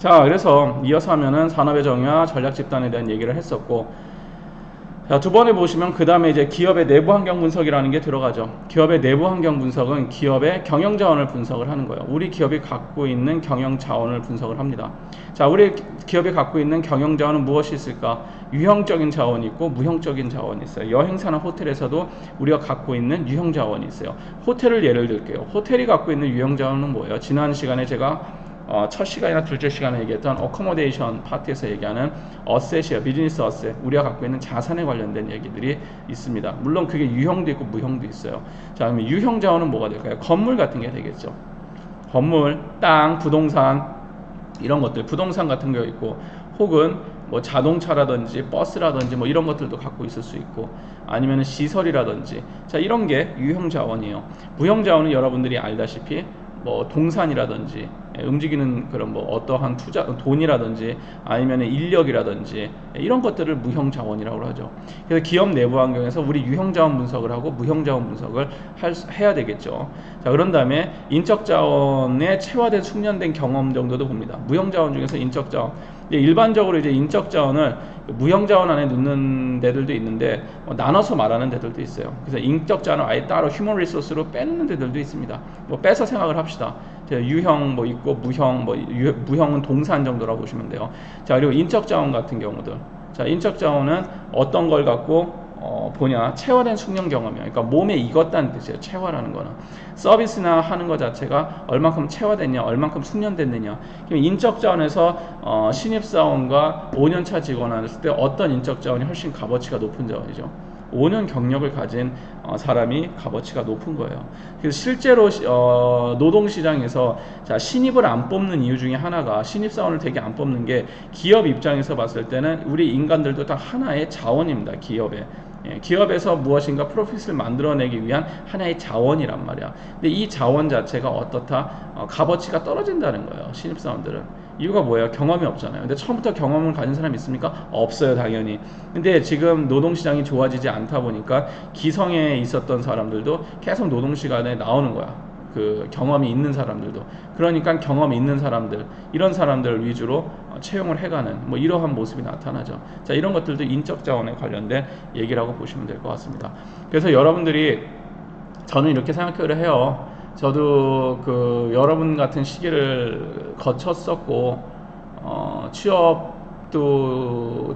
자, 그래서 이어서 하면은 산업의 정의와 전략 집단에 대한 얘기를 했었고, 자, 두 번에 보시면 그 다음에 이제 기업의 내부 환경 분석이라는 게 들어가죠. 기업의 내부 환경 분석은 기업의 경영 자원을 분석을 하는 거예요. 우리 기업이 갖고 있는 경영 자원을 분석을 합니다. 자, 우리 기업이 갖고 있는 경영 자원은 무엇이 있을까? 유형적인 자원이 있고 무형적인 자원이 있어요. 여행사나 호텔에서도 우리가 갖고 있는 유형 자원이 있어요. 호텔을 예를 들게요. 호텔이 갖고 있는 유형 자원은 뭐예요? 지난 시간에 제가 첫 시간이나 둘째 시간에 얘기했던 어코모데이션 파트에서 얘기하는 어셋이에요. 비즈니스 어셋. 우리가 갖고 있는 자산에 관련된 얘기들이 있습니다. 물론 그게 유형도 있고 무형도 있어요. 자, 그러면 유형 자원은 뭐가 될까요? 건물 같은 게 되겠죠. 건물, 땅, 부동산 이런 것들, 부동산 같은 게 있고, 혹은 뭐 자동차라든지 버스라든지 뭐 이런 것들도 갖고 있을 수 있고, 아니면 시설이라든지, 자, 이런 게 유형 자원이에요. 무형 자원은 여러분들이 알다시피 뭐 동산이라든지 움직이는 그런 뭐 어떠한 투자 돈이라든지 아니면 인력이라든지 이런 것들을 무형 자원이라고 하죠. 그래서 기업 내부 환경에서 우리 유형 자원 분석을 하고 무형 자원 분석을 해야 되겠죠. 자, 그런 다음에 인적 자원의 체화된 숙련된 경험 정도도 봅니다. 무형 자원 중에서 인적 자원, 일반적으로 이제 인적 자원을 무형 자원 안에 넣는 데들도 있는데 나눠서 말하는 데들도 있어요. 그래서 인적 자원을 아예 따로 휴먼 리소스로 빼놓는 데들도 있습니다. 뭐 빼서 생각을 합시다. 유형 뭐 있고 무형, 뭐 무형은 동산 정도라고 보시면 돼요. 자, 그리고 인적 자원 같은 경우들. 자, 인적 자원은 어떤 걸 갖고 보냐, 체화된 숙련 경험이야. 그러니까 몸에 익었다는 뜻이에요. 체화라는 거는 서비스나 하는 것 자체가 얼만큼 체화됐냐, 얼만큼 숙련됐느냐. 인적 자원에서 신입사원과 5년차 직원을 했을 때 어떤 인적 자원이 훨씬 값어치가 높은 자원이죠. 5년 경력을 가진 사람이 값어치가 높은 거예요. 그래서 실제로 노동시장에서 자, 신입을 안 뽑는 이유 중에 하나가, 신입사원을 되게 안 뽑는 게 기업 입장에서 봤을 때는 우리 인간들도 다 하나의 자원입니다. 기업에. 기업에서 무엇인가 프로핏을 만들어내기 위한 하나의 자원이란 말이야. 근데 이 자원 자체가 어떻다? 값어치가 떨어진다는 거예요. 신입사원들은. 이유가 뭐예요? 경험이 없잖아요. 근데 처음부터 경험을 가진 사람이 있습니까? 없어요, 당연히. 근데 지금 노동시장이 좋아지지 않다 보니까 기성에 있었던 사람들도 계속 노동시간에 나오는 거야. 그 경험이 있는 사람들도. 그러니까 경험이 있는 사람들, 이런 사람들 위주로 채용을 해가는 뭐 이러한 모습이 나타나죠. 자, 이런 것들도 인적 자원에 관련된 얘기라고 보시면 될 것 같습니다. 그래서 여러분들이, 저는 이렇게 생각을 해요. 저도 그 여러분 같은 시기를 거쳤었고, 취업도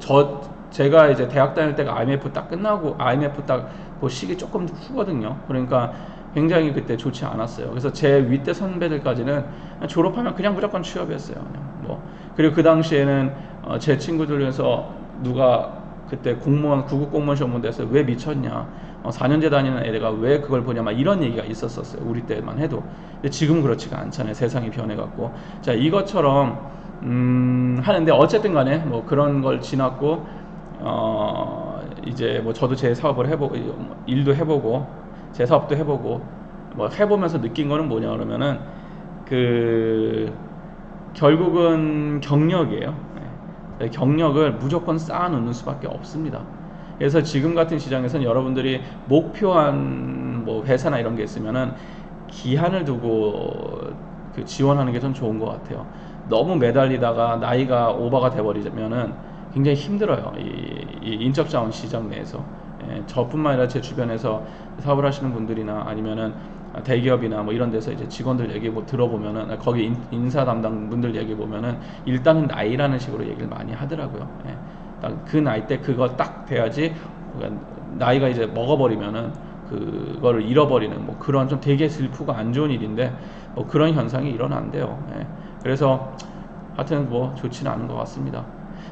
제가 이제 대학 다닐 때가 IMF 딱 끝나고, IMF 딱 그 시기 조금 후거든요. 그러니까 굉장히 그때 좋지 않았어요. 그래서 제 윗대 선배들까지는 졸업하면 그냥 무조건 취업이었어요. 그냥 뭐. 그리고 그 당시에는 제 친구들 중에서 누가 그때 공무원, 구급 공무원 시험 본 데서 왜 미쳤냐, 4년제 다니는 애가 왜 그걸 보냐, 막 이런 얘기가 있었어요. 우리 때만 해도. 근데 지금 그렇지가 않잖아요. 세상이 변해갖고. 자, 이것처럼 하는데, 어쨌든 간에 뭐 그런 걸 지났고, 이제 뭐 저도 제 사업을 해보고, 일도 해보고, 제 사업도 해보고, 뭐 해보면서 느낀 거는 뭐냐 그러면은, 결국은 경력이에요. 경력을 무조건 쌓아놓는 수밖에 없습니다. 그래서 지금 같은 시장에서는 여러분들이 목표한 뭐 회사나 이런 게 있으면은 기한을 두고 그 지원하는 게 좀 좋은 것 같아요. 너무 매달리다가 나이가 오버가 돼버리면은 굉장히 힘들어요. 이 인적 자원 시장 내에서. 저뿐만 아니라 제 주변에서 사업을 하시는 분들이나 아니면은 대기업이나 뭐 이런 데서 이제 직원들 얘기 뭐 들어보면은, 거기 인사 담당 분들 얘기 보면은 일단은 나이라는 식으로 얘기를 많이 하더라고요. 딱 그 나이 때 그거 딱 돼야지, 나이가 이제 먹어버리면은 그거를 잃어버리는 뭐 그런 좀 되게 슬프고 안 좋은 일인데, 뭐 그런 현상이 일어난대요. 그래서 하여튼 뭐 좋지는 않은 것 같습니다.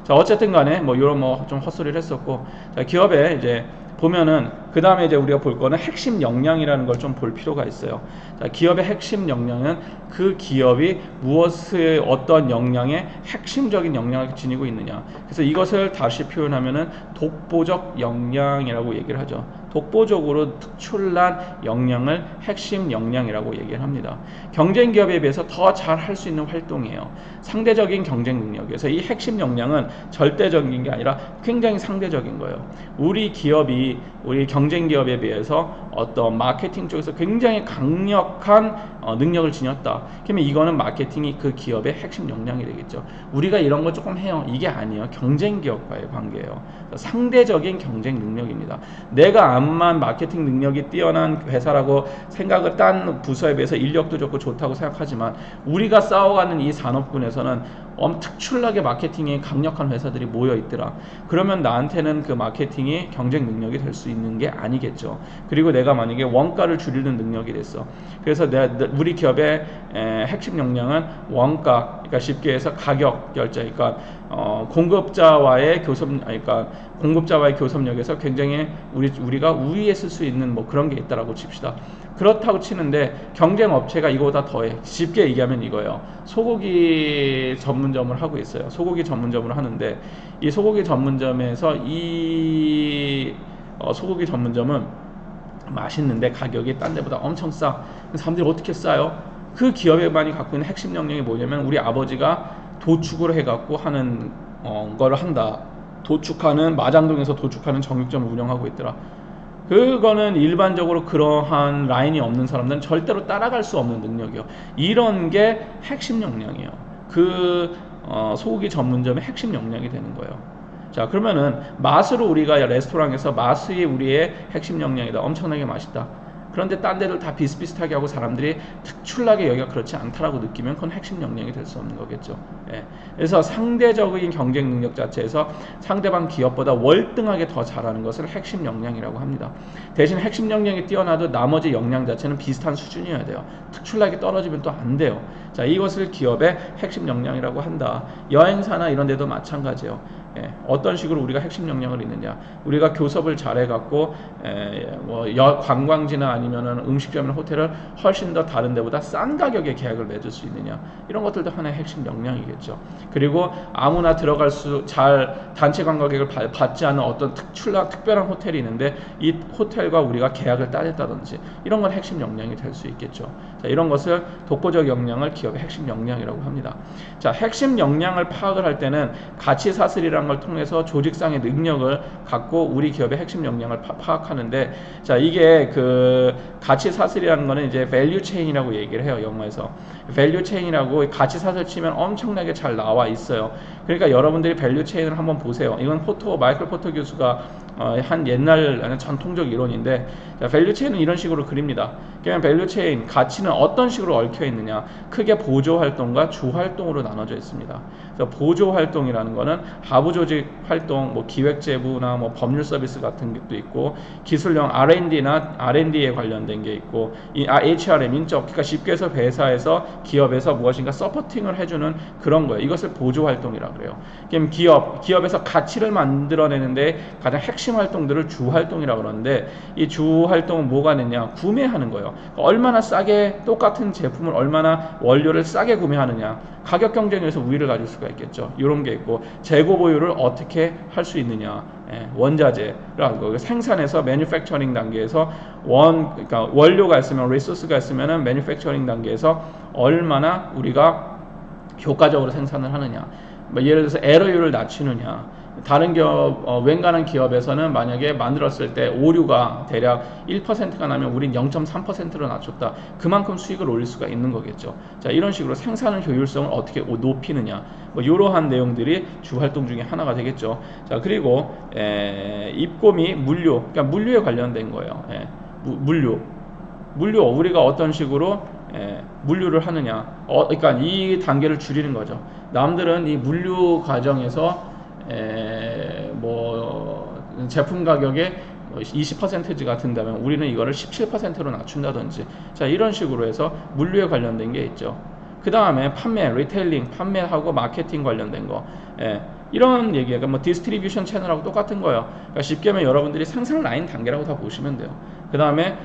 자, 어쨌든 간에 뭐 이런 뭐 좀 헛소리를 했었고, 자, 기업에 이제 보면은 그 다음에 이제 우리가 볼 거는 핵심 역량이라는 걸 좀 볼 필요가 있어요. 자, 기업의 핵심 역량은 그 기업이 무엇의 어떤 역량에 핵심적인 역량을 지니고 있느냐. 그래서 이것을 다시 표현하면은 독보적 역량이라고 얘기를 하죠. 독보적으로 특출난 역량을 핵심 역량이라고 얘기를 합니다. 경쟁 기업에 비해서 더 잘 할 수 있는 활동이에요. 상대적인 경쟁 능력이어서 이 핵심 역량은 절대적인 게 아니라 굉장히 상대적인 거예요. 우리 기업이 우리 경쟁 기업에 비해서 어떤 마케팅 쪽에서 굉장히 강력한 능력을 지녔다. 그러면 이거는 마케팅이 그 기업의 핵심 역량이 되겠죠. 우리가 이런 거 조금 해요. 이게 아니에요. 경쟁 기업과의 관계예요. 상대적인 경쟁 능력입니다. 내가 암만 마케팅 능력이 뛰어난 회사라고 생각을 딴 부서에 비해서 인력도 좋고 좋다고 생각하지만 우리가 싸워가는 이 산업군에서는 특출나게 마케팅이 강력한 회사들이 모여 있더라. 그러면 나한테는 그 마케팅이 경쟁 능력이 될 수 있는 게 아니겠죠. 그리고 내가 만약에 원가를 줄이는 능력이 됐어. 그래서 우리 기업의 핵심 역량은 원가, 그러니까 쉽게 해서 가격 결제, 그러니까 공급자와의 교섭력에서 굉장히 우리가 우위에 쓸 수 있는 뭐 그런 게 있다라고 칩시다. 그렇다고 치는데 경쟁 업체가 이거보다 더해. 쉽게 얘기하면 이거예요. 소고기 전문점을 하고 있어요. 소고기 전문점을 하는데 이 소고기 전문점에서 소고기 전문점은 맛있는데 가격이 딴 데보다 엄청 싸. 사람들이 어떻게 싸요? 그 기업에만이 갖고 있는 핵심 역량이 뭐냐면 우리 아버지가 도축을 해갖고 하는 거를 한다. 마장동에서 도축하는 정육점을 운영하고 있더라. 그거는 일반적으로 그러한 라인이 없는 사람들은 절대로 따라갈 수 없는 능력이요. 이런 게 핵심 역량이에요. 소고기 전문점의 핵심 역량이 되는 거예요. 자, 그러면은 맛으로 우리가 레스토랑에서 맛이 우리의 핵심 역량이다. 엄청나게 맛있다. 그런데 딴 데를 다 비슷비슷하게 하고 사람들이 특출나게 여기가 그렇지 않다라고 느끼면 그건 핵심 역량이 될 수 없는 거겠죠. 예. 그래서 상대적인 경쟁 능력 자체에서 상대방 기업보다 월등하게 더 잘하는 것을 핵심 역량이라고 합니다. 대신 핵심 역량이 뛰어나도 나머지 역량 자체는 비슷한 수준이어야 돼요. 특출나게 떨어지면 또 안 돼요. 자, 이것을 기업의 핵심 역량이라고 한다. 여행사나 이런 데도 마찬가지예요. 어떤 식으로 우리가 핵심 역량을 있느냐, 우리가 교섭을 잘해갖고 관광지나 아니면은 음식점이나 호텔을 훨씬 더 다른 데보다 싼 가격에 계약을 맺을 수 있느냐, 이런 것들도 하나의 핵심 역량이겠죠. 그리고 아무나 들어갈 단체 관광객을 받지 않는 어떤 특별한 호텔이 있는데 이 호텔과 우리가 계약을 따냈다든지 이런 건 핵심 역량이 될 수 있겠죠. 자, 이런 것을 독보적 역량을 기업의 핵심 역량이라고 합니다. 자, 핵심 역량을 파악을 할 때는 가치 사슬이라는 걸 통해서 조직상의 능력을 갖고 우리 기업의 핵심 역량을 파악하는데, 자, 이게 그 가치 사슬이라는 거는 이제 밸류 체인이라고 얘기를 해요. 영어에서 밸류 체인이라고 가치 사슬 치면 엄청나게 잘 나와 있어요. 그러니까 여러분들이 밸류 체인을 한번 보세요. 이건 마이클 포터 교수가 한 옛날 전통적 이론인데, 자, 밸류 체인은 이런 식으로 그립니다. 그냥 밸류 체인 가치는 어떤 식으로 얽혀 있느냐, 크게 보조 활동과 주 활동으로 나눠져 있습니다. 그래서 보조 활동이라는 거는 하부 조직 활동, 뭐 기획재부나 뭐 법률 서비스 같은 것도 있고, 기술형 R&D에 관련된 게 있고, 이 HRM 인적, 그러니까 쉽게 해서 회사에서 기업에서 무엇인가 서포팅을 해주는 그런 거예요. 이것을 보조 활동이라고 그래요. 그럼 기업에서 가치를 만들어내는데 가장 핵심 활동들을 주 활동이라고 그러는데, 이 주 활동은 뭐가 되냐, 구매하는 거예요. 얼마나 싸게 똑같은 제품을 얼마나 원료를 싸게 구매하느냐, 가격 경쟁에서 우위를 가질 수가 있겠죠. 이런 게 있고, 재고 보유를 어떻게 할 수 있느냐, 원자재라고 생산해서 매뉴팩처링 단계에서 그러니까 원료가 있으면 리소스가 있으면은 매뉴팩처링 단계에서 얼마나 우리가 효과적으로 생산을 하느냐, 뭐 예를 들어서 에러율을 낮추느냐. 다른 웬간한 기업에서는 만약에 만들었을 때 오류가 대략 1%가 나면 우린 0.3%로 낮췄다. 그만큼 수익을 올릴 수가 있는 거겠죠. 자, 이런 식으로 생산 효율성을 어떻게 높이느냐, 뭐 이러한 내용들이 주 활동 중에 하나가 되겠죠. 자, 그리고 입고미 물류, 그러니까 물류에 관련된 거예요. 물류 우리가 어떤 식으로 물류를 하느냐, 그러니까 이 단계를 줄이는 거죠. 남들은 이 물류 과정에서 뭐 제품 가격의 20%가 든다면 우리는 이거를 17%로 낮춘다든지, 자, 이런 식으로 해서 물류에 관련된 게 있죠. 그 다음에 리테일링, 판매하고 마케팅 관련된 거, 이런 얘기가 뭐 디스트리뷰션 채널하고 똑같은 거예요. 그러니까 쉽게 하면 여러분들이 생산 라인 단계라고 다 보시면 돼요. 그 다음에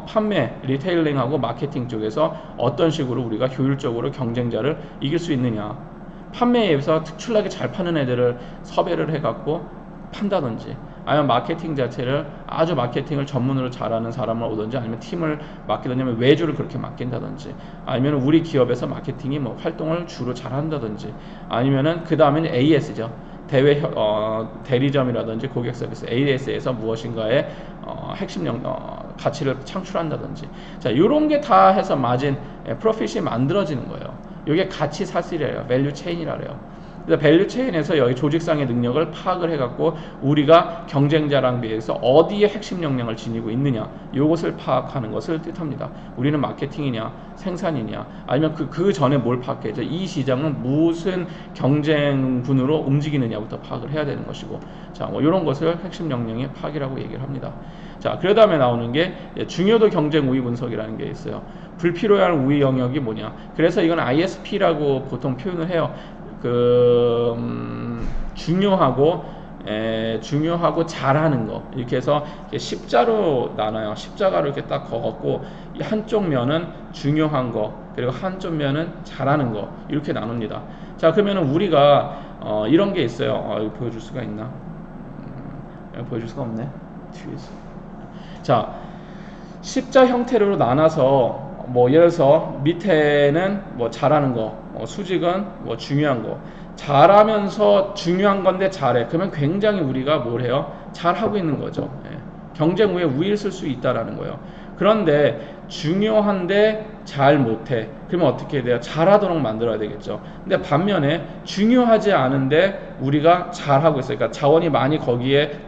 판매, 리테일링하고 마케팅 쪽에서 어떤 식으로 우리가 효율적으로 경쟁자를 이길 수 있느냐, 판매에서 특출나게 잘 파는 애들을 섭외를 해갖고 판다든지, 아니면 마케팅 자체를 아주 마케팅을 전문으로 잘하는 사람을 오든지, 아니면 팀을 맡기든지, 아니면 외주를 그렇게 맡긴다든지, 아니면 우리 기업에서 마케팅이 뭐 활동을 주로 잘한다든지, 아니면은 그 다음에는 AS죠. 대리점이라든지 고객 서비스 AS에서 무엇인가의 핵심 가치를 창출한다든지, 자, 이런 게 다 해서 마진 프로핏이 만들어지는 거예요. 이게 가치 사슬이래요. 밸류 체인이라래요. 그래서 밸류 체인에서 여기 조직상의 능력을 파악을 해갖고 우리가 경쟁자랑 비해서 어디에 핵심 역량을 지니고 있느냐, 이것을 파악하는 것을 뜻합니다. 우리는 마케팅이냐, 생산이냐, 아니면 그 전에 뭘 파악해야죠. 이 시장은 무슨 경쟁군으로 움직이느냐부터 파악을 해야 되는 것이고, 자, 뭐 이런 것을 핵심 역량의 파악이라고 얘기를 합니다. 자, 그 다음에 나오는 게 중요도 경쟁 우위 분석이라는 게 있어요. 불필요한 우위 영역이 뭐냐. 그래서 이건 ISP라고 보통 표현을 해요. 중요하고 잘하는 거, 이렇게 해서 십자로 나눠요. 십자가로 이렇게 딱 그어갖고 한쪽 면은 중요한 거, 그리고 한쪽 면은 잘하는 거, 이렇게 나눕니다. 자, 그러면은 우리가 이런 게 있어요. 이거 보여줄 수가 있나? 보여줄 수가 없네. 뒤에서. 자, 십자 형태로 나눠서 뭐 예를 들어서 밑에는 뭐 잘하는 거, 수직은 뭐 중요한 거, 잘하면서 중요한 건데 잘해. 그러면 굉장히 우리가 뭘 해요? 잘하고 있는 거죠. 예. 경쟁 우위에 우위를 쓸 수 있다라는 거예요. 그런데 중요한데 잘 못해. 그러면 어떻게 해야 돼요? 잘하도록 만들어야 되겠죠. 근데 반면에 중요하지 않은데 우리가 잘하고 있어요. 그러니까 자원이 많이 거기에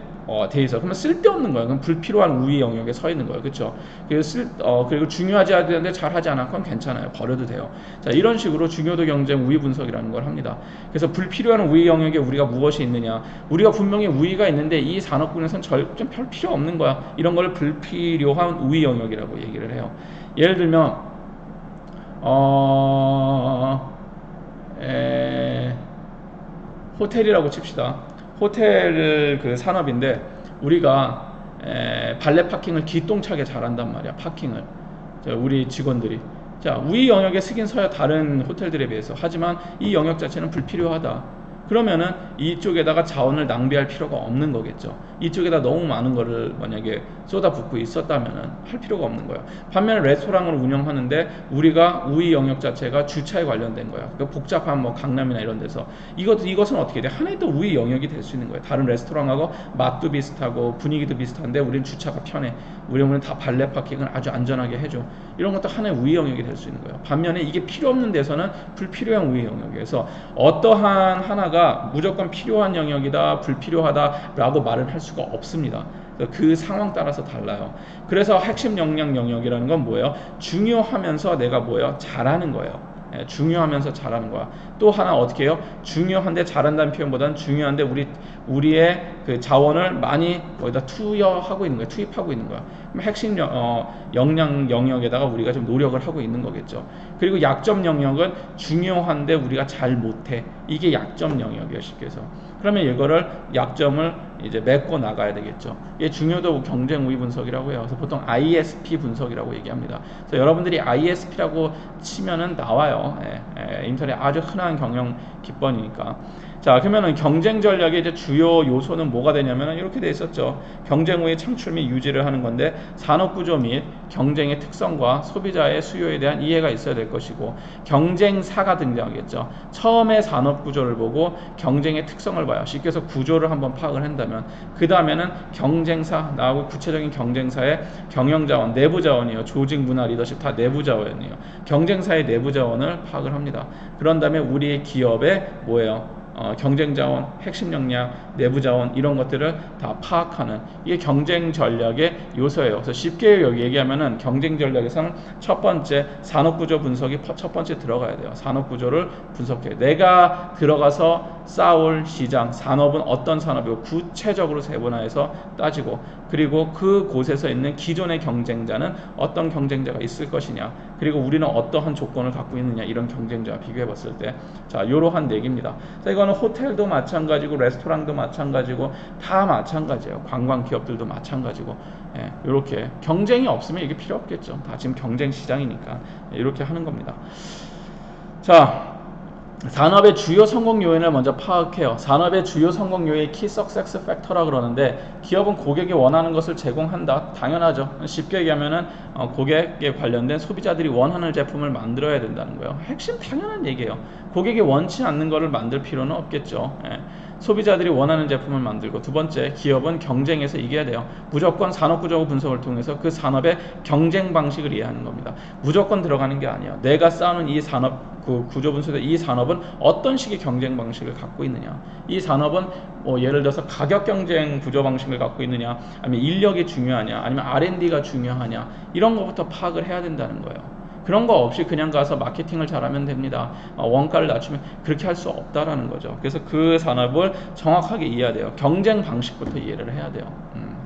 돼 있어. 그러면 쓸데없는 거예요. 그럼 불필요한 우위 영역에 서 있는 거예요. 그렇죠? 그리고 중요하지 않은데 잘하지 않아. 그럼 괜찮아요. 버려도 돼요. 자, 이런 식으로 중요도 경쟁 우위 분석이라는 걸 합니다. 그래서 불필요한 우위 영역에 우리가 무엇이 있느냐. 우리가 분명히 우위가 있는데 이 산업군에서는 좀 별 필요 없는 거야. 이런 걸 불필요한 우위 영역이라고 얘기를 해요. 예를 들면 호텔이라고 칩시다. 호텔 그 산업인데 우리가 발레 파킹을 기똥차게 잘한단 말이야. 파킹을. 자, 우리 직원들이. 자, 우위 영역에 쓰긴 서요. 다른 호텔들에 비해서. 하지만 이 영역 자체는 불필요하다. 그러면은 이쪽에다가 자원을 낭비할 필요가 없는 거겠죠. 이쪽에다 너무 많은 거를 만약에 쏟아붓고 있었다면은 할 필요가 없는 거예요. 반면에 레스토랑을 운영하는데 우리가 우위 영역 자체가 주차에 관련된 거야. 그러니까 복잡한 뭐 강남이나 이런 데서 이것은 어떻게 돼? 하나의 또 우위 영역이 될 수 있는 거예요. 다른 레스토랑하고 맛도 비슷하고 분위기도 비슷한데 우리는 주차가 편해. 우리는 다 발레 파킹을 아주 안전하게 해줘. 이런 것도 하나의 우위 영역이 될 수 있는 거예요. 반면에 이게 필요 없는 데서는 불필요한 우위 영역이어서 어떠한 하나가 무조건 필요한 영역이다, 불필요하다라고 말을 할 수가 없습니다. 그 상황 따라서 달라요. 그래서 핵심 역량 영역이라는 건 뭐예요? 중요하면서 내가 뭐예요? 잘하는 거예요. 중요하면서 잘하는 거야. 또 하나 어떻게 해요? 중요한데 잘한다는 표현보다는 중요한데 우리의 그 자원을 많이 거기다 투여하고 있는 거야. 투입하고 있는 거야. 그럼 핵심 역량 영역에다가 우리가 좀 노력을 하고 있는 거겠죠. 그리고 약점 영역은 중요한데 우리가 잘 못해. 이게 약점 영역이에요. 쉽게 해서. 그러면 이거를 약점을 이제 메꿔 나가야 되겠죠. 이게 중요도 경쟁 우위 분석이라고 해요. 그래서 보통 ISP 분석이라고 얘기합니다. 그래서 여러분들이 ISP라고 치면은 나와요. 인터넷 아주 흔한 경영 기법이니까. 자, 그러면은 경쟁 전략의 이제 주요 요소는 뭐가 되냐면은 이렇게 돼 있었죠. 경쟁 우위 창출 및 유지를 하는 건데 산업 구조 및 경쟁의 특성과 소비자의 수요에 대한 이해가 있어야 될 것이고 경쟁사가 등장하겠죠. 처음에 산업 구조를 보고 경쟁의 특성을 봐요. 쉽게 해서 구조를 한번 파악을 한다면 그 다음에는 경쟁사 나하고 구체적인 경쟁사의 경영 자원, 내부 자원이에요. 조직 문화, 리더십 다 내부 자원이에요. 경쟁사의 내부 자원을 파악을 합니다. 그런 다음에 우리의 기업의 뭐예요? 경쟁 자원, 핵심 역량, 내부 자원 이런 것들을 다 파악하는 이게 경쟁 전략의 요소예요. 그래서 쉽게 여기 얘기하면은 경쟁 전략에서는 첫 번째 산업 구조 분석이 첫 번째 들어가야 돼요. 산업 구조를 분석해. 내가 들어가서 싸울 시장, 산업은 어떤 산업이고 구체적으로 세분화해서 따지고 그리고 그 곳에서 있는 기존의 경쟁자는 어떤 경쟁자가 있을 것이냐 그리고 우리는 어떠한 조건을 갖고 있느냐 이런 경쟁자와 비교해 봤을 때 자, 이러한 얘기입니다. 자, 이거는 호텔도 마찬가지고 레스토랑도 마찬가지고 다 마찬가지예요. 관광 기업들도 마찬가지고 이렇게 경쟁이 없으면 이게 필요 없겠죠. 다 지금 경쟁 시장이니까 이렇게 하는 겁니다. 자, 산업의 주요 성공 요인을 먼저 파악해요. 산업의 주요 성공 요인이 키 석세스 팩터라 그러는데 기업은 고객이 원하는 것을 제공한다. 당연하죠. 쉽게 얘기하면은 고객에 관련된 소비자들이 원하는 제품을 만들어야 된다는 거예요. 핵심 당연한 얘기예요. 고객이 원치 않는 것을 만들 필요는 없겠죠. 소비자들이 원하는 제품을 만들고, 두 번째, 기업은 경쟁에서 이겨야 돼요. 무조건 산업구조 분석을 통해서 그 산업의 경쟁 방식을 이해하는 겁니다. 무조건 들어가는 게 아니에요. 내가 쌓는 이 산업 그 구조 분석에서 이 산업은 어떤 식의 경쟁 방식을 갖고 있느냐, 이 산업은 뭐 예를 들어서 가격 경쟁 구조 방식을 갖고 있느냐, 아니면 인력이 중요하냐, 아니면 R&D가 중요하냐, 이런 것부터 파악을 해야 된다는 거예요. 그런 거 없이 그냥 가서 마케팅을 잘하면 됩니다. 원가를 낮추면, 그렇게 할 수 없다라는 거죠. 그래서 그 산업을 정확하게 이해해야 돼요. 경쟁 방식부터 이해를 해야 돼요.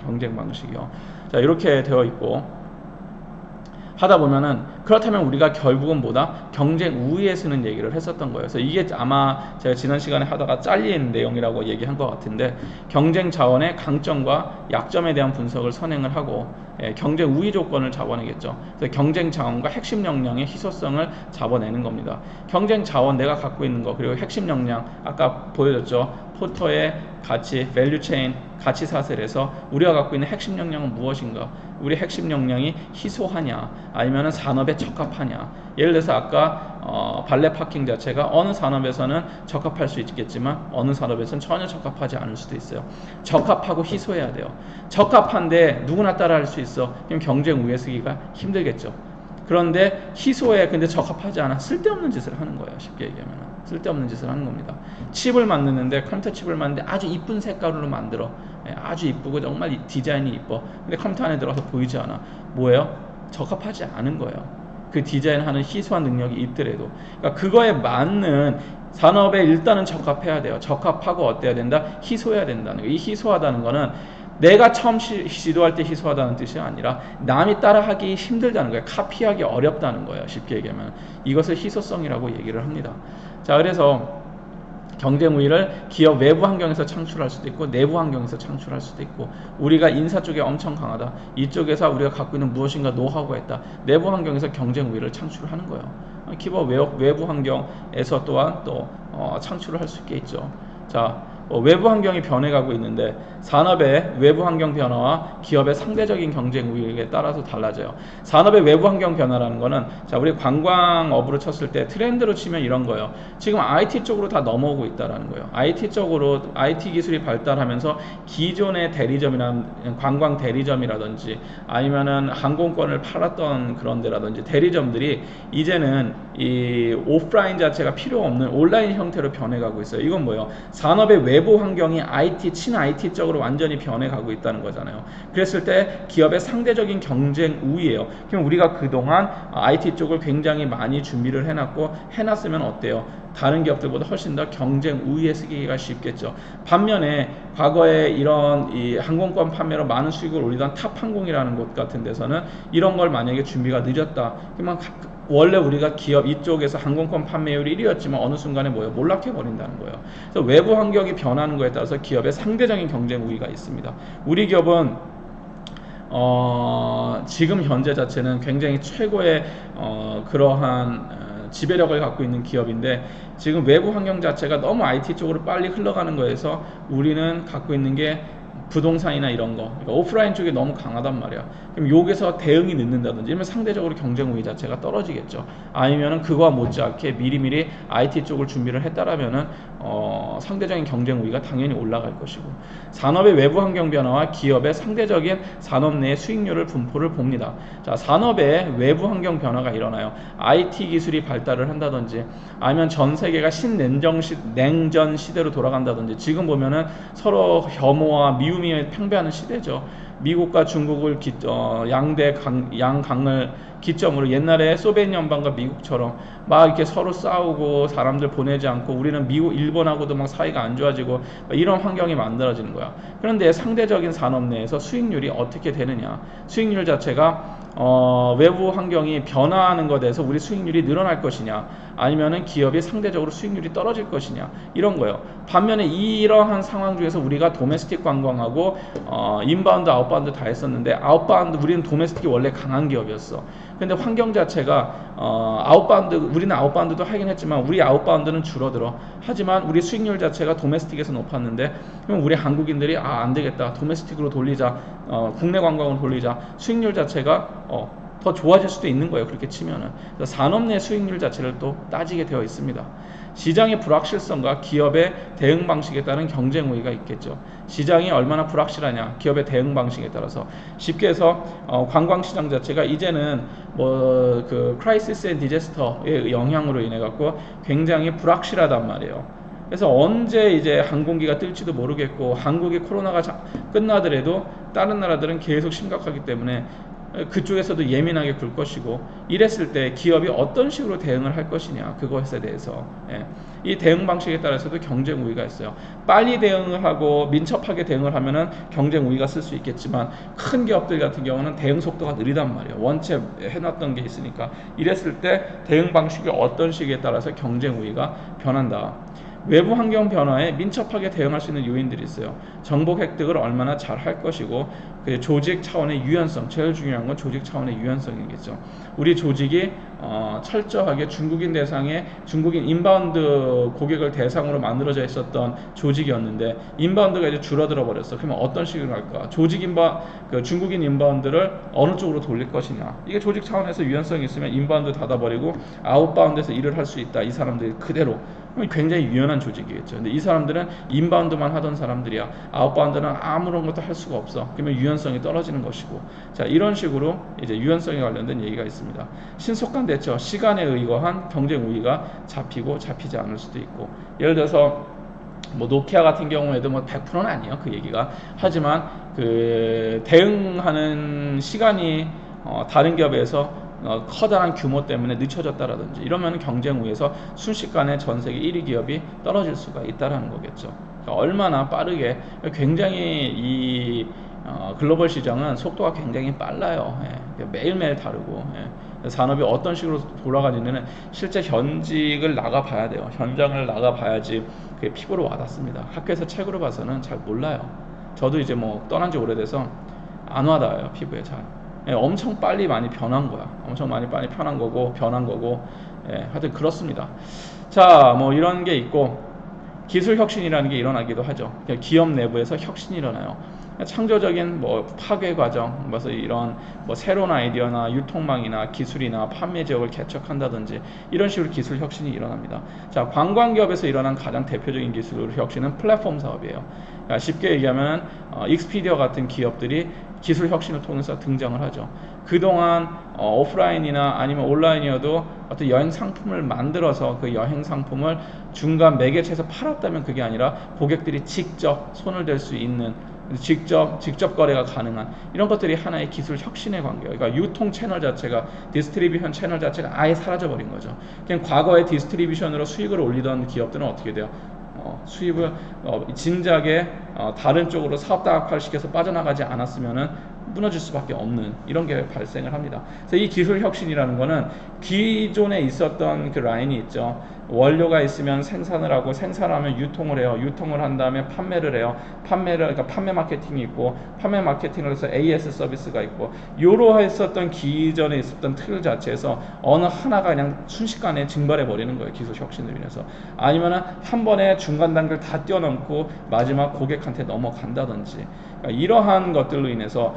경쟁 방식이요. 자, 이렇게 되어 있고, 하다 보면은, 그렇다면 우리가 결국은 뭐다? 경쟁 우위에 서는 얘기를 했었던 거예요. 그래서 이게 아마 제가 지난 시간에 하다가 잘린 내용이라고 얘기한 것 같은데, 경쟁 자원의 강점과 약점에 대한 분석을 선행을 하고, 경쟁 우위 조건을 잡아내겠죠. 그래서 경쟁 자원과 핵심 역량의 희소성을 잡아내는 겁니다. 경쟁 자원, 내가 갖고 있는 거, 그리고 핵심 역량, 아까 보여줬죠. 포터의 가치, 밸류체인, 가치 사슬에서 우리가 갖고 있는 핵심 역량은 무엇인가? 우리 핵심 역량이 희소하냐, 아니면 산업에 적합하냐. 예를 들어서 아까 발레 파킹 자체가 어느 산업에서는 적합할 수 있겠지만 어느 산업에서는 전혀 적합하지 않을 수도 있어요. 적합하고 희소해야 돼요. 적합한데 누구나 따라할 수 있어. 그럼 경쟁 우위에 서기가 힘들겠죠. 그런데 희소해, 근데 적합하지 않아. 쓸데없는 짓을 하는 거예요. 쉽게 얘기하면 쓸데없는 짓을 하는 겁니다. 칩을 만드는데, 컴퓨터 칩을 만드는데 아주 이쁜 색깔로 만들어. 아주 이쁘고 정말 디자인이 이뻐. 근데 컴퓨터 안에 들어가서 보이지 않아. 뭐예요? 적합하지 않은 거예요. 그 디자인하는 희소한 능력이 있더라도. 그러니까 그거에 맞는 산업에 일단은 적합해야 돼요. 적합하고 어때야 된다? 희소해야 된다는 거예요. 이 희소하다는 거는 내가 처음 시도할 때 희소하다는 뜻이 아니라 남이 따라하기 힘들다는 거예요. 카피하기 어렵다는 거예요. 쉽게 얘기하면 이것을 희소성이라고 얘기를 합니다. 자, 그래서 경쟁 우위를 기업 외부 환경에서 창출할 수도 있고 내부 환경에서 창출할 수도 있고, 우리가 인사 쪽에 엄청 강하다, 이쪽에서 우리가 갖고 있는 무엇인가 노하우가 있다, 내부 환경에서 경쟁 우위를 창출하는 거예요. 기업 외부 환경에서 또한 또 창출을 할 수 있게 있죠. 자, 외부 환경이 변해가고 있는데 산업의 외부 환경 변화와 기업의 상대적인 경쟁 우위에 따라서 달라져요. 산업의 외부 환경 변화라는 거는, 자, 우리 관광업으로 쳤을 때 트렌드로 치면 이런 거예요. 지금 IT 쪽으로 다 넘어오고 있다라는 거예요. IT 쪽으로, IT 기술이 발달하면서 기존의 대리점이나 관광 대리점이라든지 아니면은 항공권을 팔았던 그런 데라든지 대리점들이 이제는 이 오프라인 자체가 필요 없는 온라인 형태로 변해가고 있어요. 이건 뭐예요? 산업의 외부 환경이 IT, 친IT 쪽으로 완전히 변해가고 있다는 거잖아요. 그랬을 때 기업의 상대적인 경쟁 우위예요. 그럼 우리가 그동안 IT 쪽을 굉장히 많이 준비를 해놨으면 어때요? 다른 기업들보다 훨씬 더 경쟁 우위에 서기가 쉽겠죠. 반면에 과거에 이런 이 항공권 판매로 많은 수익을 올리던 탑항공이라는 곳 같은 데서는 이런 걸 만약에 준비가 늦었다, 그러면 원래 우리가 기업 이쪽에서 항공권 판매율이 1위였지만 어느 순간에 뭐예요? 몰락해 버린다는 거예요. 그래서 외부 환경이 변하는 거에 따라서 기업의 상대적인 경쟁 우위가 있습니다. 우리 기업은 지금 현재 자체는 굉장히 최고의 그러한 지배력을 갖고 있는 기업인데, 지금 외부 환경 자체가 너무 IT 쪽으로 빨리 흘러가는 거에서 우리는 갖고 있는 게 부동산이나 이런 거, 그러니까 오프라인 쪽이 너무 강하단 말이야. 그럼 여기서 대응이 늦는다든지 이러면 상대적으로 경쟁 우위 자체가 떨어지겠죠. 아니면은 그거와 못지않게 미리미리 IT 쪽을 준비를 했다라면은 상대적인 경쟁 우위가 당연히 올라갈 것이고, 산업의 외부 환경 변화와 기업의 상대적인 산업 내의 수익률을 분포를 봅니다. 자, 산업의 외부 환경 변화가 일어나요. IT 기술이 발달을 한다든지 아니면 전 세계가 냉전 시대로 돌아간다든지, 지금 보면은 서로 혐오와 미움이 팽배하는 시대죠. 미국과 중국을 양강을 기점으로 옛날에 소비에트 연방과 미국처럼 막 이렇게 서로 싸우고 사람들 보내지 않고, 우리는 미국, 일본하고도 막 사이가 안 좋아지고 이런 환경이 만들어지는 거야. 그런데 상대적인 산업 내에서 수익률이 어떻게 되느냐? 수익률 자체가 외부 환경이 변화하는 것에 대해서 우리 수익률이 늘어날 것이냐, 아니면은 기업이 상대적으로 수익률이 떨어질 것이냐, 이런 거예요. 반면에 이러한 상황 중에서 우리가 도메스틱 관광하고 인바운드, 아웃바운드 다 했었는데, 아웃바운드, 우리는 도메스틱이 원래 강한 기업이었어. 근데 환경 자체가 우리는 아웃바운드도 하긴 했지만 우리 아웃바운드는 줄어들어. 하지만 우리 수익률 자체가 도메스틱에서 높았는데, 그럼 우리 한국인들이 안 되겠다, 도메스틱으로 돌리자, 국내 관광으로 돌리자. 수익률 자체가 더 좋아질 수도 있는 거예요. 그렇게 치면은. 그래서 산업 내 수익률 자체를 또 따지게 되어 있습니다. 시장의 불확실성과 기업의 대응 방식에 따른 경쟁 우위가 있겠죠. 시장이 얼마나 불확실하냐, 기업의 대응 방식에 따라서. 쉽게 해서 관광 시장 자체가 이제는 뭐 그 크라이시스 앤 디제스터의 영향으로 인해 갖고 굉장히 불확실하단 말이에요. 그래서 언제 이제 항공기가 뜰지도 모르겠고, 한국이 코로나가 끝나더라도 다른 나라들은 계속 심각하기 때문에 그쪽에서도 예민하게 굴 것이고, 이랬을 때 기업이 어떤 식으로 대응을 할 것이냐, 그것에 대해서 이 대응 방식에 따라서도 경쟁 우위가 있어요. 빨리 대응을 하고 민첩하게 대응을 하면은 경쟁 우위가 쓸 수 있겠지만, 큰 기업들 같은 경우는 대응 속도가 느리단 말이에요. 원체 해놨던 게 있으니까. 이랬을 때 대응 방식이 어떤 식에 따라서 경쟁 우위가 변한다. 외부 환경 변화에 민첩하게 대응할 수 있는 요인들이 있어요. 정보 획득을 얼마나 잘 할 것이고, 조직 차원의 유연성, 제일 중요한 건 조직 차원의 유연성이겠죠. 우리 조직이 철저하게 중국인 대상의 중국인 인바운드 고객을 대상으로 만들어져 있었던 조직이었는데, 인바운드가 이제 줄어들어 버렸어. 그러면 어떤 식으로 할까? 중국인 인바운드를 어느 쪽으로 돌릴 것이냐. 이게 조직 차원에서 유연성이 있으면 인바운드 닫아버리고 아웃바운드에서 일을 할 수 있다. 이 사람들이 그대로. 굉장히 유연한 조직이겠죠. 근데 이 사람들은 인바운드만 하던 사람들이야. 아웃바운드는 아무런 것도 할 수가 없어. 그러면 유연성이 떨어지는 것이고. 자, 이런 식으로 이제 유연성에 관련된 얘기가 있습니다. 신속한 대처, 시간에 의거한 경쟁 우위가 잡히고 잡히지 않을 수도 있고. 예를 들어서 뭐 노키아 같은 경우에도 뭐 100%는 아니에요, 그 얘기가. 하지만 그 대응하는 시간이 다른 기업에서 커다란 규모 때문에 늦춰졌다라든지 이러면 경쟁 우위에서 순식간에 전 세계 1위 기업이 떨어질 수가 있다라는 거겠죠. 그러니까 얼마나 빠르게, 굉장히 이 글로벌 시장은 속도가 굉장히 빨라요. 매일매일 다르고. 산업이 어떤 식으로 돌아가는지는 실제 현직을 나가봐야 돼요. 현장을 나가봐야지 그게 피부로 와닿습니다. 학교에서 책으로 봐서는 잘 몰라요. 저도 이제 뭐 떠난 지 오래돼서 안 와닿아요, 피부에 잘. 엄청 빨리 많이 변한 거야. 엄청 많이 빨리 변한 거고, 하여튼 그렇습니다. 자, 뭐 이런 게 있고, 기술 혁신이라는 게 일어나기도 하죠. 기업 내부에서 혁신이 일어나요. 창조적인 뭐 파괴 과정, 그래서 이런 뭐 새로운 아이디어나 유통망이나 기술이나 판매 지역을 개척한다든지 이런 식으로 기술 혁신이 일어납니다. 자, 관광기업에서 일어난 가장 대표적인 기술 혁신은 플랫폼 사업이에요. 그러니까 쉽게 얘기하면 익스피디어 같은 기업들이 기술 혁신을 통해서 등장을 하죠. 그동안 오프라인이나 아니면 온라인이어도 어떤 여행 상품을 만들어서 그 여행 상품을 중간 매개체에서 팔았다면 그게 아니라 고객들이 직접 손을 댈 수 있는, 직접 거래가 가능한 이런 것들이 하나의 기술 혁신의 관계예요. 그러니까 유통 채널 자체가, 디스트리뷰션 채널 자체가 아예 사라져 버린 거죠. 그냥 과거에 디스트리뷰션으로 수익을 올리던 기업들은 어떻게 돼요? 수입을 진작에 다른 쪽으로 사업 다각화시켜서 빠져나가지 않았으면은 무너질 수밖에 없는 이런 게 발생을 합니다. 그래서 이 기술 혁신이라는 거는 기존에 있었던 그 라인이 있죠. 원료가 있으면 생산을 하고, 생산하면 유통을 해요. 유통을 한 다음에 판매를 해요. 그러니까 판매 마케팅이 있고, 판매 마케팅을 해서 AS 서비스가 있고, 요로 했었던 기존에 있었던 틀 자체에서 어느 하나가 그냥 순식간에 증발해 버리는 거예요. 기술 혁신으로 인해서. 아니면은 한 번에 중간 단계를 다 뛰어넘고 마지막 고객한테 넘어간다든지. 그러니까 이러한 것들로 인해서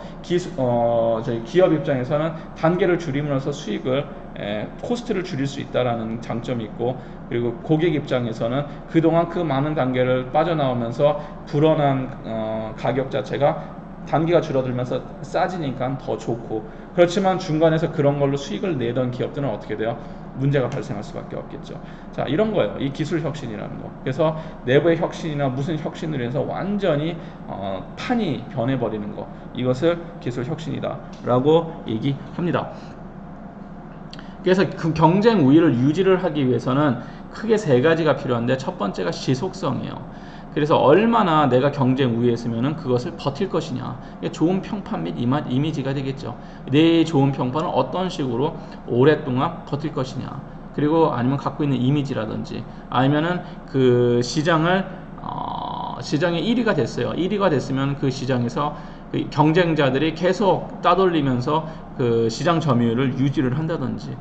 저희 기업 입장에서는 단계를 줄임으로써 수익을, 코스트를 줄일 수 있다라는 장점이 있고, 그리고 고객 입장에서는 그동안 그 많은 단계를 빠져나오면서 불어난 가격 자체가 단계가 줄어들면서 싸지니까 더 좋고, 그렇지만 중간에서 그런 걸로 수익을 내던 기업들은 어떻게 돼요? 문제가 발생할 수밖에 없겠죠. 자, 이런 거예요. 이 기술 혁신이라는 거. 그래서 내부의 혁신이나 무슨 혁신을 해서 완전히 판이 변해버리는 거, 이것을 기술 혁신이다 라고 얘기합니다. 그래서 그 경쟁 우위를 유지를 하기 위해서는 크게 세 가지가 필요한데, 첫 번째가 지속성이에요. 그래서 얼마나 내가 경쟁 우위에 있으면 그것을 버틸 것이냐, 좋은 평판 및 이미지가 되겠죠. 내 좋은 평판을 어떤 식으로 오랫동안 버틸 것이냐, 그리고 아니면 갖고 있는 이미지라든지, 아니면은 그 시장에 1위가 됐어요. 1위가 됐으면 그 시장에서 그 경쟁자들이 계속 따돌리면서 그 시장 점유율을 유지를 한다든지,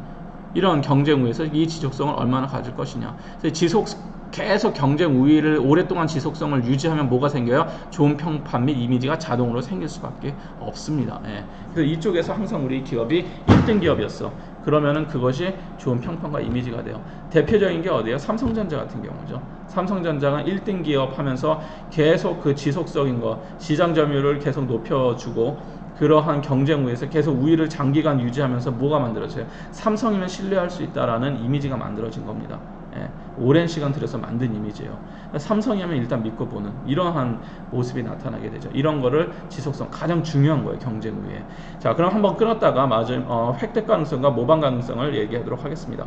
이런 경쟁 우위에서 이 지속성을 얼마나 가질 것이냐. 그래서 계속 경쟁 우위를 오랫동안 지속성을 유지하면 뭐가 생겨요? 좋은 평판 및 이미지가 자동으로 생길 수밖에 없습니다. 예. 그래서 이쪽에서 항상 우리 기업이 1등 기업이었어. 그러면은 그것이 좋은 평판과 이미지가 돼요. 대표적인 게 어디예요? 삼성전자 같은 경우죠. 삼성전자가 1등 기업 하면서 계속 그 지속적인 거, 시장 점유율을 계속 높여주고 그러한 경쟁 우위에서 계속 우위를 장기간 유지하면서 뭐가 만들어져요? 삼성이면 신뢰할 수 있다라는 이미지가 만들어진 겁니다. 예, 오랜 시간 들여서 만든 이미지예요. 삼성이면 일단 믿고 보는 이러한 모습이 나타나게 되죠. 이런 거를 지속성 가장 중요한 거예요. 경쟁 우위에. 자, 그럼 한번 끊었다가 획득 가능성과 모방 가능성을 얘기하도록 하겠습니다.